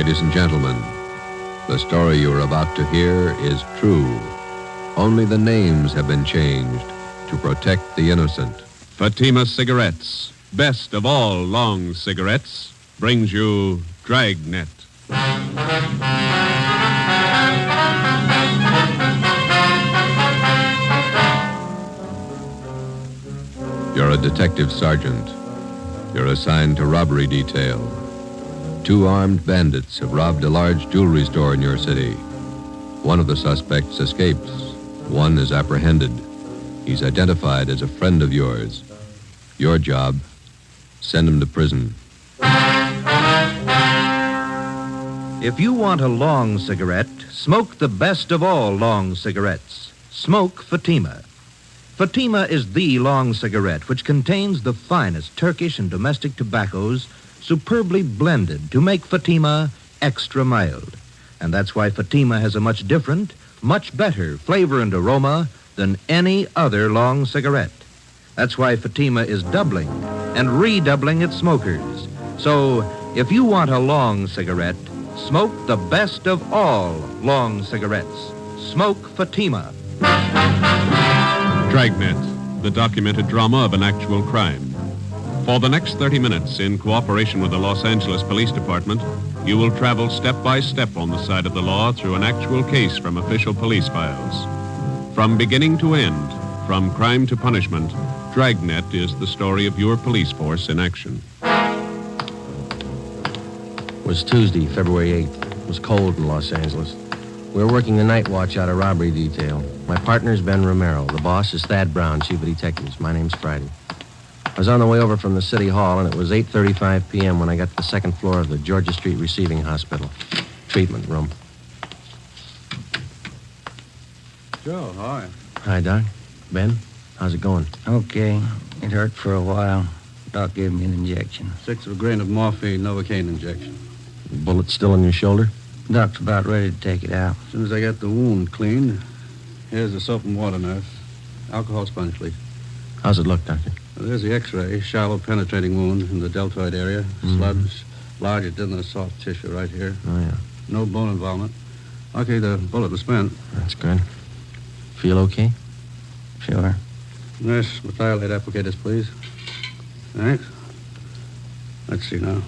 ladies and gentlemen. The story you are about to hear is true. Only the names have been changed to protect the innocent. Fatima Cigarettes, best of all long cigarettes, brings you Dragnet. You're a detective sergeant. You're assigned to robbery detail. 2 armed bandits have robbed a large jewelry store in your city. One of the suspects escapes. One is apprehended. He's identified as a friend of yours. Your job, send him to prison. If you want a long cigarette, smoke the best of all long cigarettes. Smoke Fatima. Fatima is the long cigarette which contains the finest Turkish and domestic tobaccos superbly blended to make Fatima extra mild. And that's why Fatima has a much different, much better flavor and aroma than any other long cigarette. That's why Fatima is doubling and redoubling its smokers. So, if you want a long cigarette, smoke the best of all long cigarettes. Smoke Fatima. Dragnet, the documented drama of an actual crime. For the next 30 minutes, in cooperation with the Los Angeles Police Department, you will travel step by step on the side of the law through an actual case from official police files. From beginning to end, from crime to punishment, Dragnet is the story of your police force in action. It was Tuesday, February 8th. It was cold in Los Angeles. We were working the night watch out of robbery detail. My partner's Ben Romero. The boss is Thad Brown, chief of detectives. My name's Friday. I was on the way over from the city hall, and it was 8:35 p.m. when I got to the second floor of the Georgia Street Receiving Hospital. Treatment room. Joe, hi. Hi, Doc. Ben, how's it going? Okay. It hurt for a while. Doc gave me an injection. 1/6 of a grain of morphine, Novocaine injection. Bullet still in your shoulder? Doc's about ready to take it out. As soon as I get the wound cleaned, here's the soap and water, nurse. Alcohol sponge, please. How's it look, Doctor? Well, there's the x-ray. Shallow penetrating wound in the deltoid area. Sludge, larger than the soft tissue right here. Oh, yeah. No bone involvement. Okay, the bullet was spent. That's good. Feel okay? Sure. Nurse, methylate applicators, please. Thanks. Let's see now.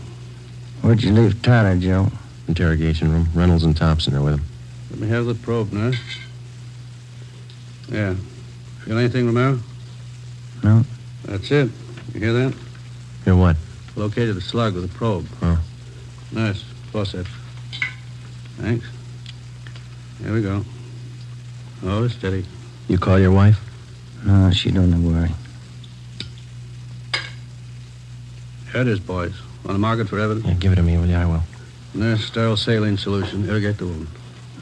Where'd you leave Tyler, Joe? Interrogation room. Reynolds and Thompson are with him. Let me have the probe, nurse. Yeah. Feel anything, Romero? No. That's it. You hear that? Hear what? Located the slug with a probe. Oh. Nurse, forceps. Thanks. Here we go. Oh, steady. You call your wife? No, she don't worry. Here it is, boys. Want to mark it for evidence? Yeah, give it to me, will you? I will. Nurse, sterile saline solution. Irrigate the wound.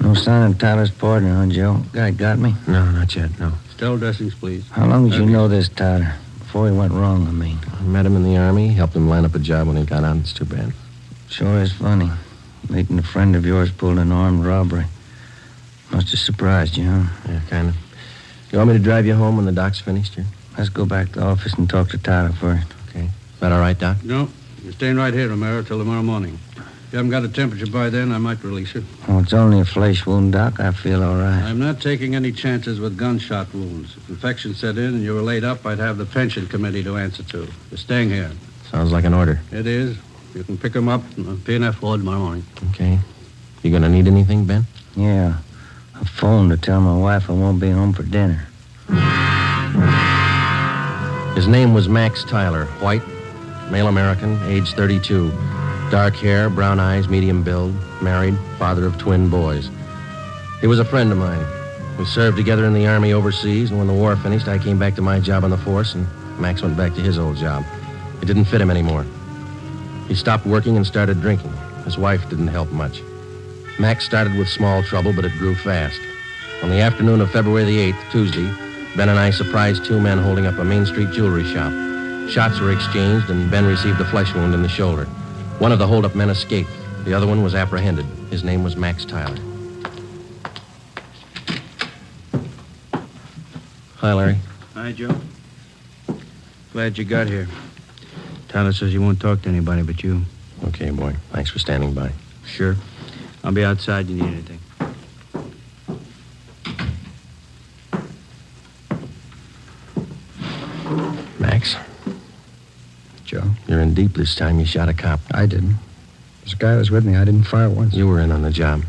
No sign of Tyler's partner, huh, Joe? Guy got me? No, not yet, no. Sterile dressings, please. How long did you Okay. know this Tyler? Before he went wrong, I mean. I met him in the Army, helped him line up a job when he got out. It's too bad. Sure is funny. Meeting a friend of yours pulled an armed robbery. Must have surprised you, huh? Yeah, kind of. You want me to drive you home when the doc's finished here? Let's go back to the office and talk to Tyler first. Okay. Is that all right, Doc? No. You're staying right here, Romero, till tomorrow morning. If you haven't got a temperature by then, I might release you. Oh, it's only a flesh wound, Doc. I feel all right. I'm not taking any chances with gunshot wounds. If infection set in and you were laid up, I'd have the pension committee to answer to. You're staying here. Sounds like an order. It is. You can pick them up in the P&F ward tomorrow morning. Okay. You gonna need anything, Ben? Yeah. A phone to tell my wife I won't be home for dinner. His name was Max Tyler, white, male American, age 32. Dark hair, brown eyes, medium build, married, father of twin boys. He was a friend of mine. We served together in the Army overseas, and when the war finished, I came back to my job on the force, and Max went back to his old job. It didn't fit him anymore. He stopped working and started drinking. His wife didn't help much. Max started with small trouble, but it grew fast. On the afternoon of February the 8th, Tuesday, Ben and I surprised 2 men holding up a Main Street jewelry shop. Shots were exchanged, and Ben received a flesh wound in the shoulder. One of the hold-up men escaped. The other one was apprehended. His name was Max Tyler. Hi, Larry. Hi, Joe. Glad you got here. Tyler says he won't talk to anybody but you. Okay, boy. Thanks for standing by. Sure. I'll be outside. You need anything? Max, Joe? you're in deep this time. You shot a cop. I didn't. This guy was with me. I didn't fire once. You were in on the job.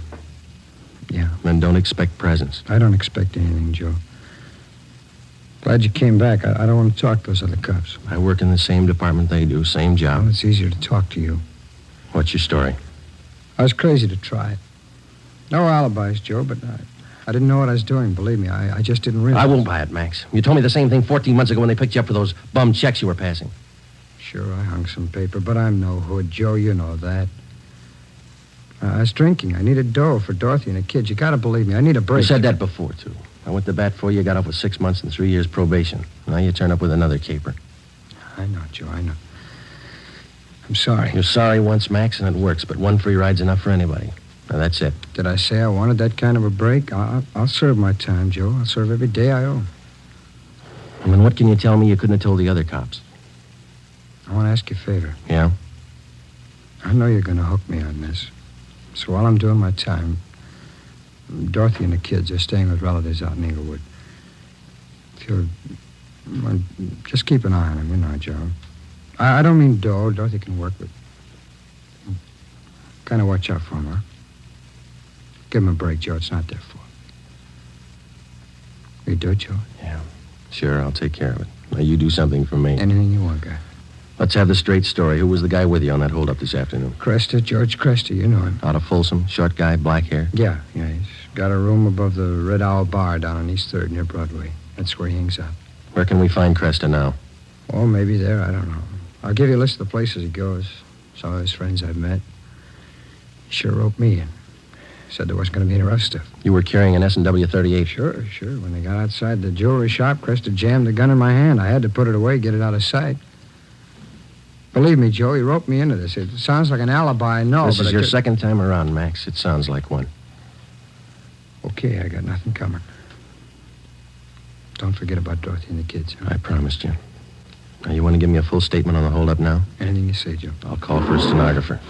Yeah. And don't expect presents. I don't expect anything, Joe. Glad you came back. I don't want to talk to those other cops. I work in the same department they do, same job. Well, it's easier to talk to you. What's your story? I was crazy to try it. No alibis, Joe, but I didn't know what I was doing, believe me. I just didn't realize. I won't buy it, Max. You told me the same thing 14 months ago when they picked you up for those bum checks you were passing. Sure, I hung some paper, but I'm no hood, Joe. You know that. I was drinking. I needed dough for Dorothy and the kids. You gotta believe me. I need a break. You said that before, too. I went to bat for you, got off with 6 months and 3 years probation. Now you turn up with another caper. I know, Joe, I know. I'm sorry. You're sorry once, Max, and it works, but one free ride's enough for anybody. Now, that's it. Did I say I wanted that kind of a break? I'll serve my time, Joe. I'll serve every day I owe. I mean, what can you tell me you couldn't have told the other cops? I want to ask you a favor. Yeah? I know you're going to hook me on this. So while I'm doing my time, Dorothy and the kids are staying with relatives out in Inglewood. If you'll... Well, just keep an eye on them, you know, Joe. I don't mean dough. Dorothy can work, but... Kind of watch out for them, huh? Give them a break, Joe. It's not their fault. You do it, Joe? Yeah. Sure, I'll take care of it. Now, you do something for me. Anything you want, guy. Let's have the straight story. Who was the guy with you on that holdup this afternoon? Cresta, George Cresta. You know him. Out of Folsom, short guy, black hair? Yeah. He's got a room above the Red Owl Bar down on East 3rd near Broadway. That's where he hangs out. Where can we find Cresta now? Oh, maybe there. I don't know. I'll give you a list of the places he goes. Some of his friends I've met. He sure roped me in. Said there wasn't going to be any rough stuff. You were carrying an S&W 38? Sure. When they got outside the jewelry shop, Cresta jammed the gun in my hand. I had to put it away, get it out of sight. Believe me, Joe, he roped me into this. It sounds like an alibi, I know, This but is your second time around, Max. It sounds like one. Okay, I got nothing coming. Don't forget about Dorothy and the kids. Huh? I promised you. Now, you want to give me a full statement on the holdup now? Anything you say, Joe. I'll call for a stenographer.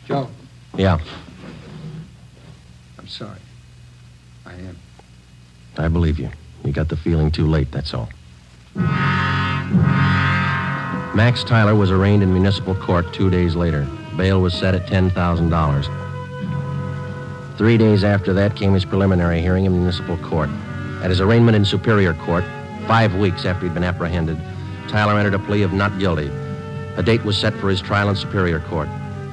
Joe. Yeah, I'm sorry. I am. I believe you. You got the feeling too late, that's all. Max Tyler was arraigned in municipal court 2 days later. Bail was set at $10,000. 3 days after that came his preliminary hearing in municipal court. At his arraignment in Superior Court, 5 weeks after he'd been apprehended, Tyler entered a plea of not guilty. A date was set for his trial in Superior Court.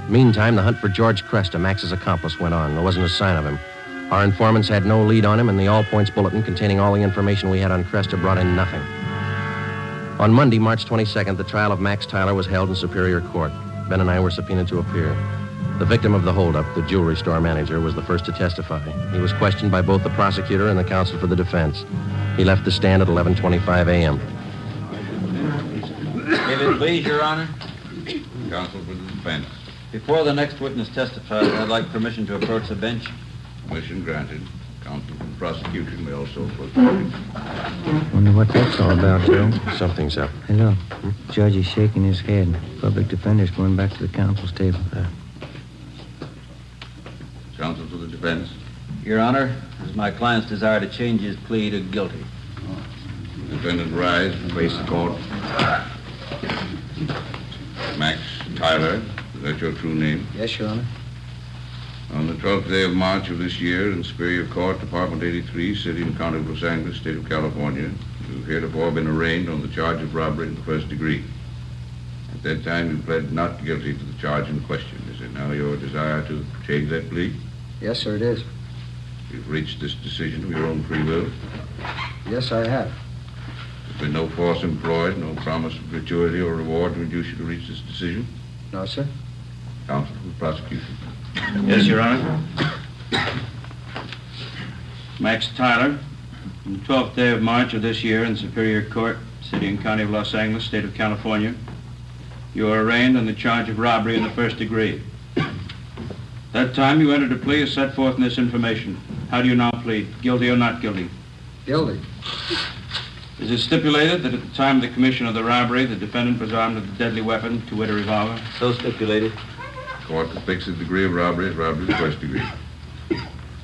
Meantime, the hunt for George Cresta, Max's accomplice, went on. There wasn't a sign of him. Our informants had no lead on him, and the all-points bulletin containing all the information we had on Cresta brought in nothing. On Monday, March 22nd, the trial of Max Tyler was held in Superior Court. Ben and I were subpoenaed to appear. The victim of the holdup, the jewelry store manager, was the first to testify. He was questioned by both the prosecutor and the counsel for the defense. He left the stand at 11:25 a.m. If it please, Your Honor, Counsel for the defense. before the next witness testifies, I'd like permission to approach the bench. Permission granted. Counsel for the prosecution may also proceed. Wonder what that's all about, Joe. Something's up. Hello. Judge is shaking his head. Public defender's going back to the counsel's table. Counsel for the defense. Your Honor, it is my client's desire to change his plea to guilty. Defendant rise and face the court. Max Tyler, is that your true name? Yes, Your Honor. On the 12th day of March of this year, in Superior Court, Department 83, City and County of Los Angeles, State of California, you've heretofore been arraigned on the charge of robbery in the first degree. At that time, you pled not guilty to the charge in question. Is it now your desire to change that plea? Yes, sir, it is. You've reached this decision of your own free will. Yes, I have. There's been no force employed, no promise of gratuity or reward to induce you to reach this decision. No, sir. Counsel for the prosecution. Yes, Your Honor. Max Tyler, on the 12th day of March of this year in Superior Court, City and County of Los Angeles, State of California, you are arraigned on the charge of robbery in the first degree. That time you entered a plea as set forth in this information. How do you now plead? Guilty or not guilty? Guilty. Is it stipulated that at the time of the commission of the robbery, the defendant was armed with a deadly weapon, to wit, a revolver? So stipulated. Court to fix the degree of robbery as robbery of the first degree.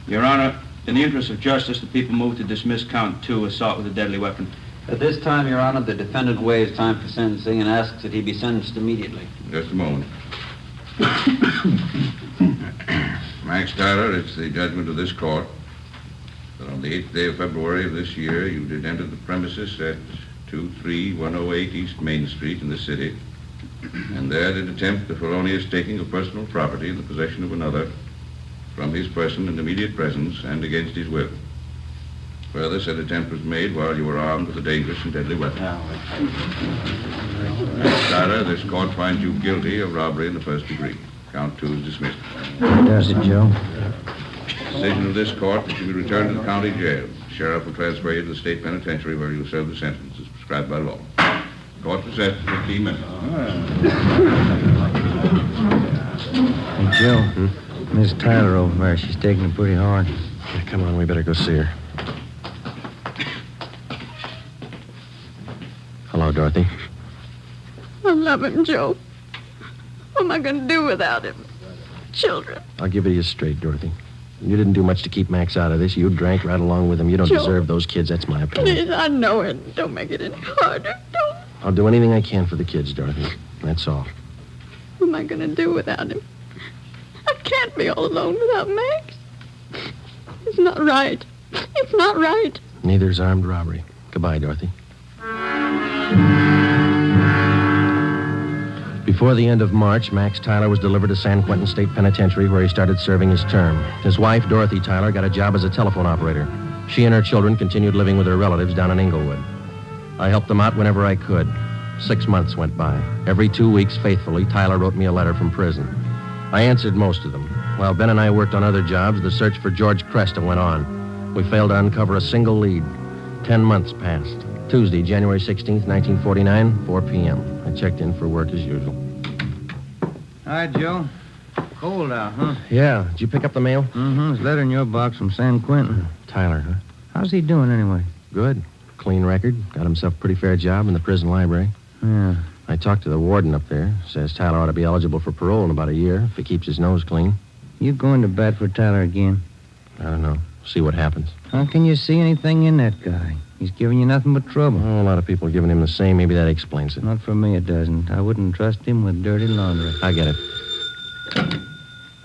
Your Honor, in the interest of justice, the people move to dismiss count 2, assault with a deadly weapon. At this time, Your Honor, the defendant waives time for sentencing and asks that he be sentenced immediately. Just a moment. Max Tyler, it's the judgment of this court that on the 8th day of February of this year, you did enter the premises at 23108 East Main Street in the city, and there did attempt the felonious taking of personal property in the possession of another from his person in immediate presence and against his will. Further, said attempt was made while you were armed with a dangerous and deadly weapon. Max Tyler, this court finds you guilty of robbery in the first degree. Count 2 is dismissed. Does it, Joe? Decision of this court that you be returned to the county jail. The sheriff will transfer you to the state penitentiary where you will serve the sentence as prescribed by law. Court recess for 15 minutes. Hey, Joe. Miss Tyler over there, she's taking it pretty hard. Yeah, come on, we better go see her. Hello, Dorothy. I love him, Joe. What am I going to do without him? Children. I'll give it to you straight, Dorothy. You didn't do much to keep Max out of this. You drank right along with him. You don't Joe. deserve those kids. That's my opinion. Please, I know it. Don't make it any harder. Don't. I'll do anything I can for the kids, Dorothy. That's all. What am I going to do without him? I can't be all alone without Max. It's not right. It's not right. Neither's armed robbery. Goodbye, Dorothy. Before the end of March, Max Tyler was delivered to San Quentin State Penitentiary, where he started serving his term. His wife, Dorothy Tyler, got a job as a telephone operator. She and her children continued living with their relatives down in Inglewood. I helped them out whenever I could. 6 months went by. Every 2 weeks, faithfully, Tyler wrote me a letter from prison. I answered most of them. While Ben and I worked on other jobs, the search for George Cresta went on. We failed to uncover a single lead. 10 months passed. Tuesday, January 16th, 1949, 4 p.m. I checked in for work as usual. Hi, Joe. Cold out, huh? Yeah. Did you pick up the mail? Mm-hmm. There's a letter in your box from San Quentin. Tyler, huh? How's he doing, anyway? Good. Clean record. Got himself a pretty fair job in the prison library. Yeah. I talked to the warden up there. Says Tyler ought to be eligible for parole in about a year if he keeps his nose clean. You going to bat for Tyler again? I don't know. See what happens. How can you see anything in that guy? He's giving you nothing but trouble. Oh, a lot of people are giving him the same. Maybe that explains it. Not for me, it doesn't. I wouldn't trust him with dirty laundry. I get it.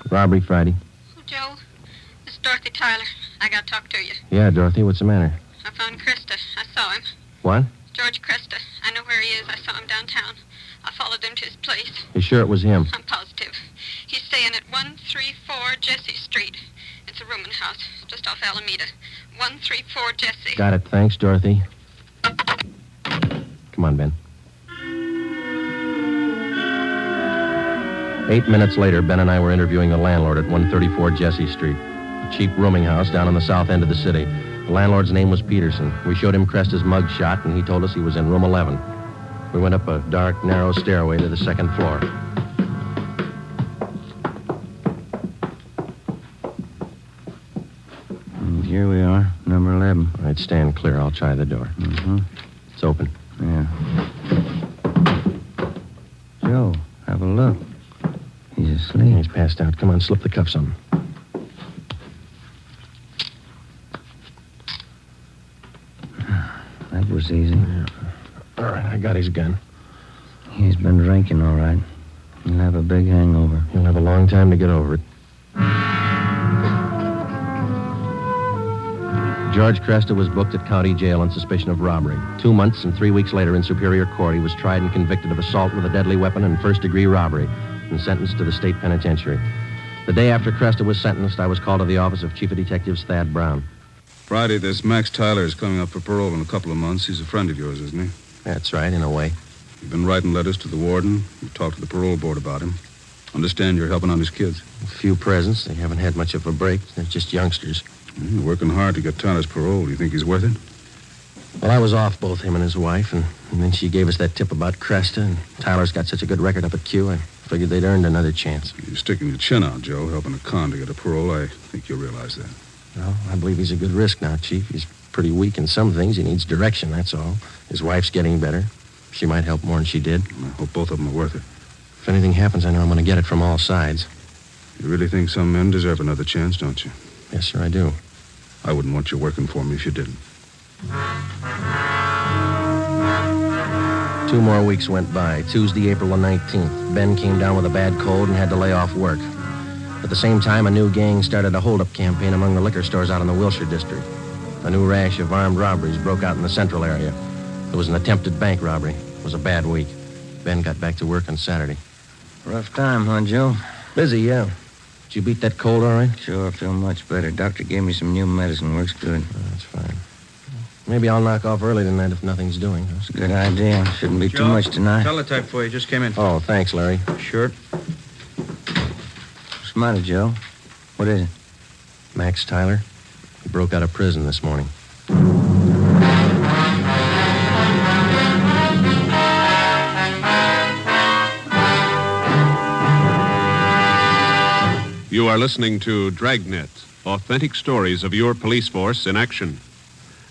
Robbery Friday. Oh, Joe, this is Dorothy Tyler. I got to talk to you. Yeah, Dorothy, what's the matter? I found Cresta. I saw him. What? George Cresta. I know where he is. I saw him downtown. I followed him to his place. You sure it was him? I'm positive. He's staying at 134 Jesse Street. It's a rooming house just off Alameda. 134 Jesse. Got it. Thanks, Dorothy. Come on, Ben. 8 minutes later, Ben and I were interviewing the landlord at 134 Jesse Street, a cheap rooming house down on the south end of the city. The landlord's name was Peterson. We showed him Cresta's mug shot, and he told us he was in room 11. We went up a dark, narrow stairway to the second floor. And here we are, number 11. All right, stand clear. I'll try the door. Mm-hmm. It's open. Yeah. Joe, have a look. He's asleep. He's passed out. Come on, slip the cuffs on him. That was easy. Yeah. All right, I got his gun. He's been drinking, all right. He'll have a big hangover. He'll have a long time to get over it. George Cresta was booked at county jail on suspicion of robbery. 2 months and 3 weeks later in Superior Court, he was tried and convicted of assault with a deadly weapon and first-degree robbery and sentenced to the state penitentiary. The day after Cresta was sentenced, I was called to the office of Chief of Detectives Thad Brown. Friday, this Max Tyler is coming up for parole in a couple of months. He's a friend of yours, isn't he? That's right, in a way. You've been writing letters to the warden. You've talked to the parole board about him. Understand you're helping out his kids. A few presents. They haven't had much of a break. They're just youngsters. You're working hard to get Tyler's parole. You think he's worth it? Well, I was off both him and his wife, and then she gave us that tip about Cresta, and Tyler's got such a good record up at Q, I figured they'd earned another chance. You're sticking your chin out, Joe, helping a con to get a parole. I think you'll realize that. Well, I believe he's a good risk now, Chief. He's pretty weak in some things. He needs direction, that's all. His wife's getting better. She might help more than she did. I hope both of them are worth it. If anything happens, I know I'm going to get it from all sides. You really think some men deserve another chance, don't you? Yes, sir, I do. I wouldn't want you working for me if you didn't. 2 more weeks went by. Tuesday, April the 19th. Ben came down with a bad cold and had to lay off work. At the same time, a new gang started a hold-up campaign among the liquor stores out in the Wilshire district. A new rash of armed robberies broke out in the central area. There was an attempted bank robbery. It was a bad week. Ben got back to work on Saturday. Rough time, huh, Joe? Busy, yeah. Did you beat that cold all right? Sure, I feel much better. Doctor gave me some new medicine. Works good. That's fine. Maybe I'll knock off early tonight if nothing's doing. That's a good idea. Shouldn't be too much tonight. Teletype for you. Just came in. Oh, thanks, Larry. Sure. What's the matter, Joe? What is it? Max Tyler. He broke out of prison this morning. You are listening to Dragnet, authentic stories of your police force in action.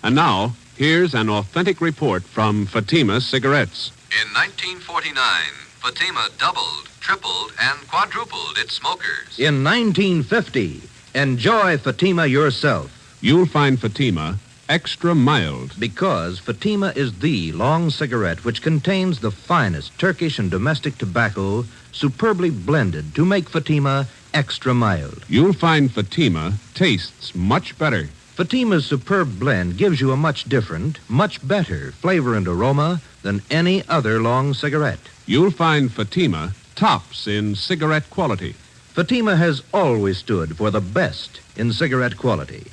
And now, here's an authentic report from Fatima Cigarettes. In 1949, Fatima doubled, tripled, and quadrupled its smokers. In 1950, enjoy Fatima yourself. You'll find Fatima extra mild. Because Fatima is the long cigarette which contains the finest Turkish and domestic tobacco superbly blended to make Fatima extra mild. You'll find Fatima tastes much better. Fatima's superb blend gives you a much different, much better flavor and aroma than any other long cigarette. You'll find Fatima tops in cigarette quality. Fatima has always stood for the best in cigarette quality.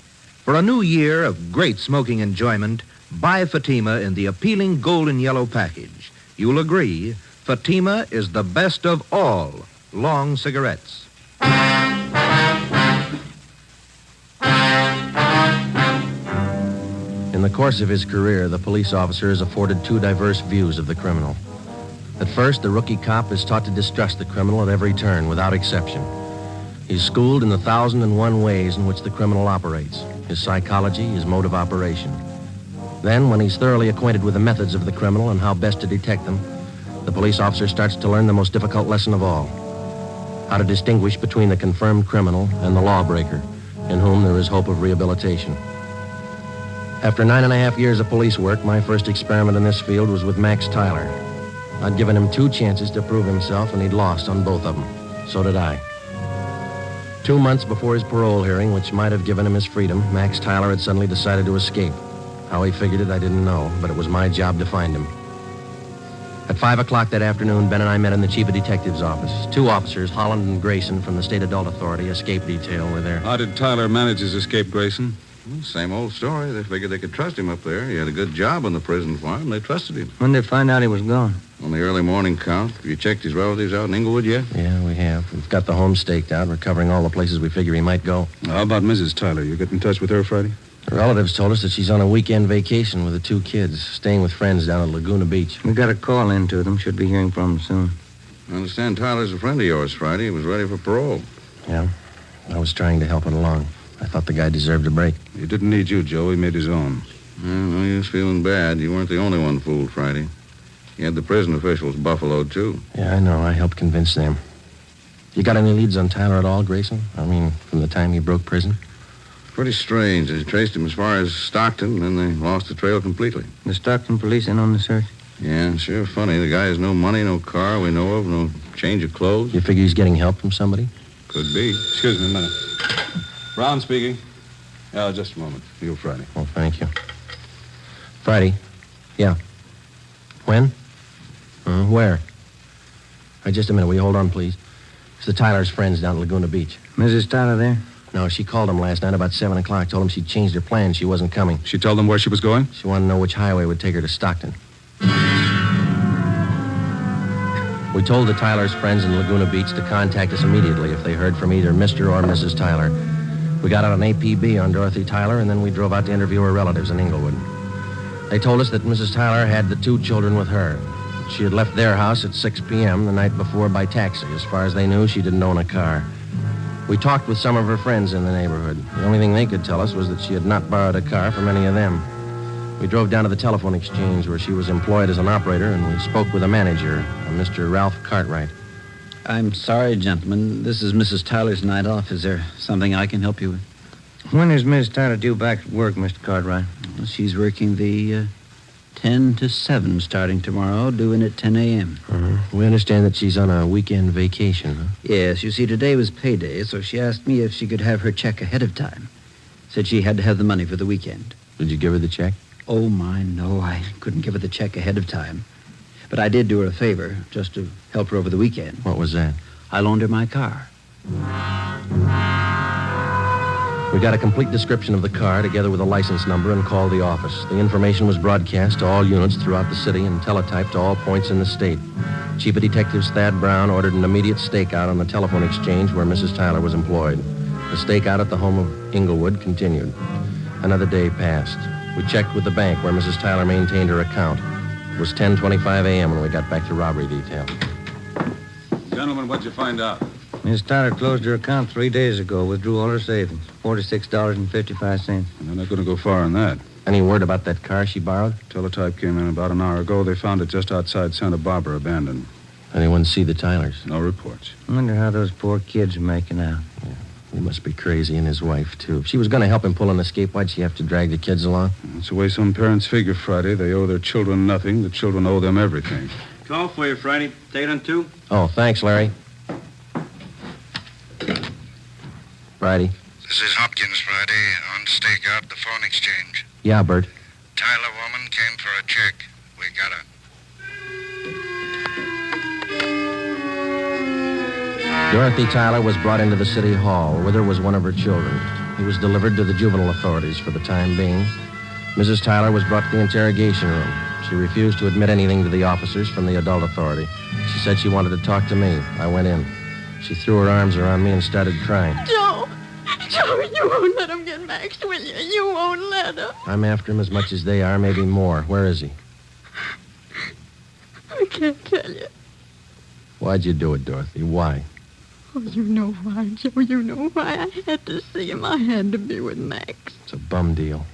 For a new year of great smoking enjoyment, buy Fatima in the appealing golden yellow package. You'll agree, Fatima is the best of all long cigarettes. In the course of his career, the police officer is afforded 2 diverse views of the criminal. At first, the rookie cop is taught to distrust the criminal at every turn, without exception. He's schooled in the 1,001 ways in which the criminal operates, his psychology, his mode of operation. Then, when he's thoroughly acquainted with the methods of the criminal and how best to detect them, the police officer starts to learn the most difficult lesson of all: how to distinguish between the confirmed criminal and the lawbreaker, in whom there is hope of rehabilitation. After 9.5 years of police work, my first experiment in this field was with Max Tyler. I'd given him 2 chances to prove himself, and he'd lost on both of them. So did I. 2 months before his parole hearing, which might have given him his freedom, Max Tyler had suddenly decided to escape. How he figured it, I didn't know, but it was my job to find him. At 5 o'clock that afternoon, Ben and I met in the chief of detective's office. 2 officers, Holland and Grayson, from the State Adult Authority, escape detail, were there. How did Tyler manage his escape, Grayson? Well, same old story. They figured they could trust him up there. He had a good job on the prison farm. They trusted him. When did they find out he was gone? On the early morning count. Have you checked his relatives out in Inglewood yet? Yeah, we have. We've got the home staked out. We're covering all the places we figure he might go. How about Mrs. Tyler? You get in touch with her Friday? The relatives told us that she's on a weekend vacation with the 2 kids, staying with friends down at Laguna Beach. We got a call in to them. Should be hearing from them soon. I understand Tyler's a friend of yours, Friday. He was ready for parole. Yeah, I was trying to help it along. I thought the guy deserved a break. He didn't need you, Joe. He made his own. Well, he was feeling bad. You weren't the only one fooled, Friday. He had the prison officials buffaloed, too. Yeah, I know. I helped convince them. You got any leads on Tyler at all, Grayson? I mean, from the time he broke prison? Pretty strange. They traced him as far as Stockton, and then they lost the trail completely. The Stockton police in on the search? Yeah, sure funny. The guy has no money, no car we know of, no change of clothes. You figure he's getting help from somebody? Could be. Excuse me a minute. Brown speaking. Yeah, just a moment. You, Friday. Oh, thank you. Friday? Yeah. When? Where? Just a minute. Will you hold on, please? It's the Tyler's friends down at Laguna Beach. Mrs. Tyler there? No, she called him last night about 7 o'clock. Told him she'd changed her plans. She wasn't coming. She told them where she was going? She wanted to know which highway would take her to Stockton. We told the Tyler's friends in Laguna Beach to contact us immediately if they heard from either Mr. or Mrs. Tyler. We got out an APB on Dorothy Tyler, and then we drove out to interview her relatives in Inglewood. They told us that Mrs. Tyler had the 2 children with her. She had left their house at 6 p.m. the night before by taxi. As far as they knew, she didn't own a car. We talked with some of her friends in the neighborhood. The only thing they could tell us was that she had not borrowed a car from any of them. We drove down to the telephone exchange where she was employed as an operator, and we spoke with a manager, a Mr. Ralph Cartwright. I'm sorry, gentlemen. This is Mrs. Tyler's night off. Is there something I can help you with? When is Miss Tyler due back at work, Mr. Cartwright? Well, she's working the 10 to 7 starting tomorrow, due in at 10 a.m. We understand that she's on a weekend vacation, huh? Yes, you see, today was payday, so she asked me if she could have her check ahead of time. Said she had to have the money for the weekend. Did you give her the check? Oh, my, no. I couldn't give her the check ahead of time. But I did do her a favor, just to help her over the weekend. What was that? I loaned her my car. We got a complete description of the car together with a license number and called the office. The information was broadcast to all units throughout the city and teletyped to all points in the state. Chief of Detectives Thad Brown ordered an immediate stakeout on the telephone exchange where Mrs. Tyler was employed. The stakeout at the home of Inglewood continued. Another day passed. We checked with the bank where Mrs. Tyler maintained her account. It was 10:25 a.m. when we got back to robbery detail. Gentlemen, what'd you find out? Miss Tyler closed her account 3 days ago, withdrew all her savings, $46.55. And they're not going to go far on that. Any word about that car she borrowed? Teletype came in about an hour ago. They found it just outside Santa Barbara, abandoned. Anyone see the Tylers? No reports. I wonder how those poor kids are making out. He must be crazy, and his wife, too. If she was going to help him pull an escape, why'd she have to drag the kids along? That's the way some parents figure, Friday. They owe their children nothing. The children owe them everything. Call for you, Friday. Take it on 2. Oh, thanks, Larry. Friday. This is Hopkins, Friday, on stakeout, the phone exchange. Yeah, Bert. Tyler woman came for a check. We got her. Dorothy Tyler was brought into the city hall. With her was one of her children. He was delivered to the juvenile authorities for the time being. Mrs. Tyler was brought to the interrogation room. She refused to admit anything to the officers from the adult authority. She said she wanted to talk to me. I went in. She threw her arms around me and started crying. Joe, you won't let him get Max, will you? You won't let him. I'm after him as much as they are, maybe more. Where is he? I can't tell you. Why'd you do it, Dorothy? Why? Oh, you know why, Joe. You know why. I had to see him. I had to be with Max. It's a bum deal.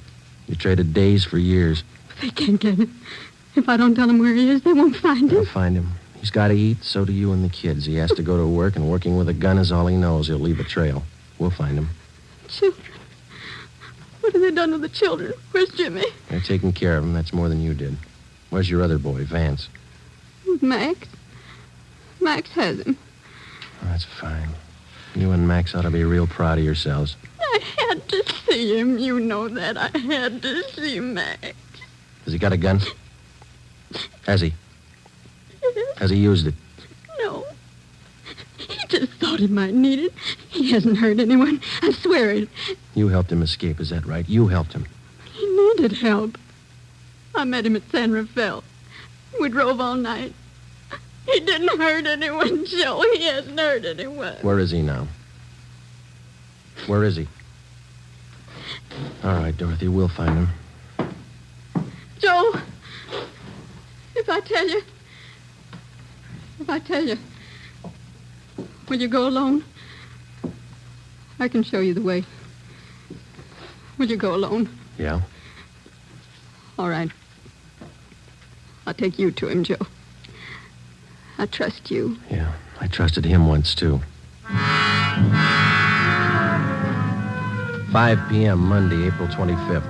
You traded days for years. They can't get him. If I don't tell them where he is, they won't find him. They'll find him. He's got to eat, so do you and the kids. He has to go to work, and working with a gun is all he knows. He'll leave a trail. We'll find him. Children. What have they done to the children? Where's Jimmy? They're taking care of him. That's more than you did. Where's your other boy, Vance? With Max. Max has him. Oh, that's fine. You and Max ought to be real proud of yourselves. I had to see him. You know that. I had to see Max. Has he got a gun? Has he? Yes. Has he used it? No. He just thought he might need it. He hasn't hurt anyone. I swear it. You helped him escape, is that right? You helped him. He needed help. I met him at San Rafael. We drove all night. He didn't hurt anyone, Joe. He hasn't hurt anyone. Where is he now? Where is he? All right, Dorothy, we'll find him. Joe, if I tell you, will you go alone? I can show you the way. Will you go alone? Yeah? All right. I'll take you to him, Joe. I trust you. Yeah, I trusted him once, too. 5 p.m., Monday, April 25th.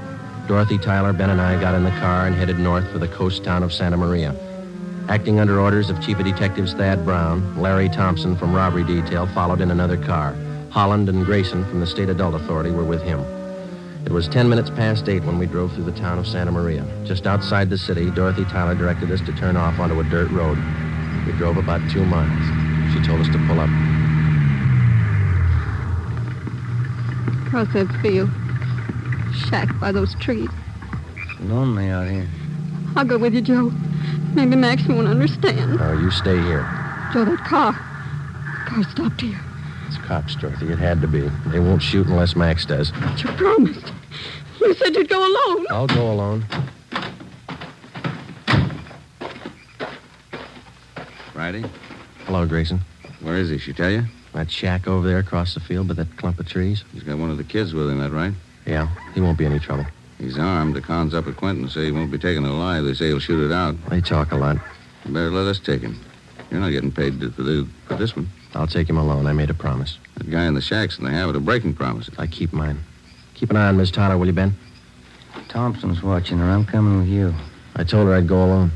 Dorothy, Tyler, Ben, and I got in the car and headed north for the coast town of Santa Maria. Acting under orders of Chief of Detectives Thad Brown, Larry Thompson from Robbery Detail followed in another car. Holland and Grayson from the State Adult Authority were with him. It was 10 minutes past 8 when we drove through the town of Santa Maria. Just outside the city, Dorothy Tyler directed us to turn off onto a dirt road. We drove about 2 miles. She told us to pull up. Across that field. Shack by those trees. It's lonely out here. I'll go with you, Joe. Maybe Max won't understand. No, you stay here. Joe, that car stopped here. It's cops, Dorothy. It had to be. They won't shoot unless Max does. But you promised. You said you'd go alone. I'll go alone. Friday? Hello, Grayson. Where is he? She tell you? That shack over there across the field by that clump of trees. He's got one of the kids with him, that right? Yeah, he won't be any trouble. He's armed. The cons up at Quentin say he won't be taken alive. They say he'll shoot it out. They talk a lot. You better let us take him. You're not getting paid for this one. I'll take him alone. I made a promise. That guy in the shack's in the habit of breaking promises. I keep mine. Keep an eye on Miss Tyler, will you, Ben? Thompson's watching her. I'm coming with you. I told her I'd go alone.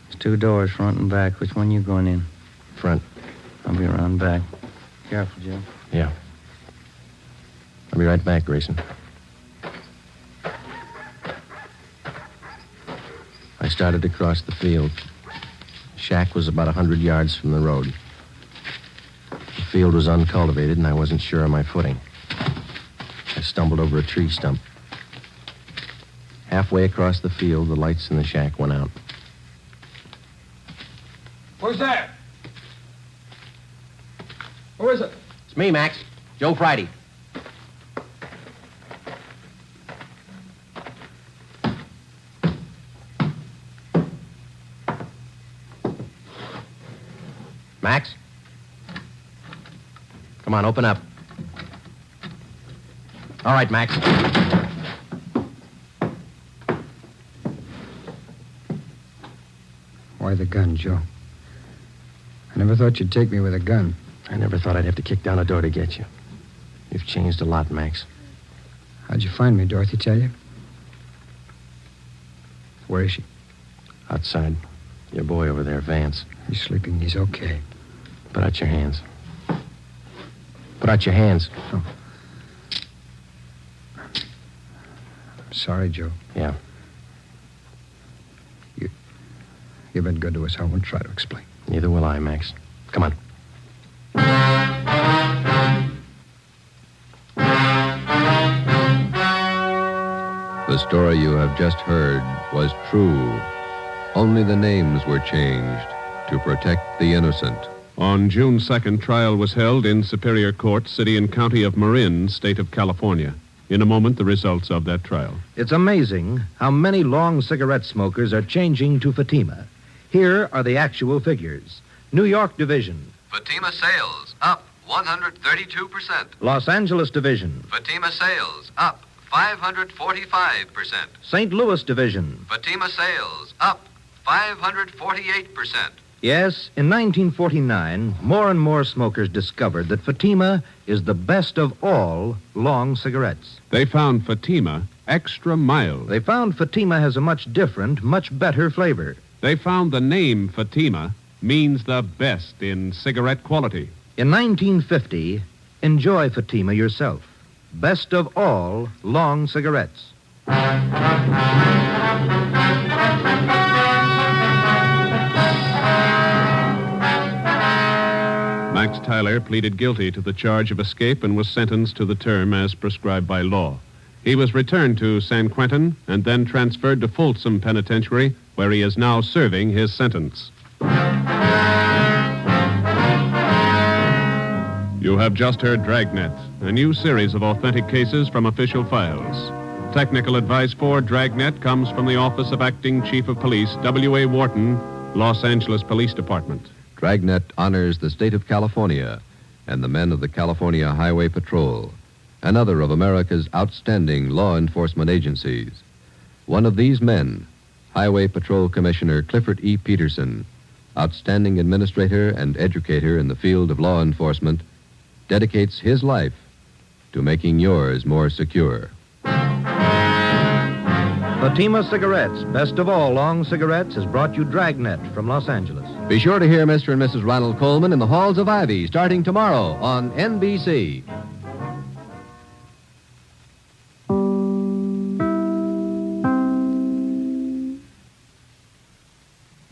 There's 2 doors, front and back. Which one you going in? Front. I'll be around back. Careful, Joe. Yeah. I'll be right back, Grayson. I started to cross the field. The shack was about 100 yards from the road. The field was uncultivated, and I wasn't sure of my footing. I stumbled over a tree stump. Halfway across the field, the lights in the shack went out. Who's that? Who is it? It's me, Max. Joe Friday. Max? Come on, open up. All right, Max. Why the gun, Joe? I never thought you'd take me with a gun. I never thought I'd have to kick down a door to get you. You've changed a lot, Max. How'd you find me, Dorothy tell you? Where is she? Outside. Your boy over there, Vance. He's sleeping. He's okay. Put out your hands. Put out your hands. Oh. I'm sorry, Joe. Yeah. You've been good to us. I won't try to explain. Neither will I, Max. Come on. The story you have just heard was true. Only the names were changed to protect the innocent. On June 2nd, trial was held in Superior Court, City and County of Marin, State of California. In a moment, the results of that trial. It's amazing how many long cigarette smokers are changing to Fatima. Here are the actual figures. New York Division. Fatima sales up 132%. Los Angeles Division. Fatima sales up 545%. St. Louis Division. Fatima sales up 548%. Yes, in 1949, more and more smokers discovered that Fatima is the best of all long cigarettes. They found Fatima extra mild. They found Fatima has a much different, much better flavor. They found the name Fatima means the best in cigarette quality. In 1950, enjoy Fatima yourself. Best of all long cigarettes. Max Tyler pleaded guilty to the charge of escape and was sentenced to the term as prescribed by law. He was returned to San Quentin and then transferred to Folsom Penitentiary, where he is now serving his sentence. You have just heard Dragnet, a new series of authentic cases from official files. Technical advice for Dragnet comes from the Office of Acting Chief of Police, W.A. Wharton, Los Angeles Police Department. Dragnet honors the state of California and the men of the California Highway Patrol, another of America's outstanding law enforcement agencies. One of these men, Highway Patrol Commissioner Clifford E. Peterson, outstanding administrator and educator in the field of law enforcement, dedicates his life to making yours more secure. Fatima Cigarettes, best of all long cigarettes, has brought you Dragnet from Los Angeles. Be sure to hear Mr. and Mrs. Ronald Coleman in the Halls of Ivy starting tomorrow on NBC.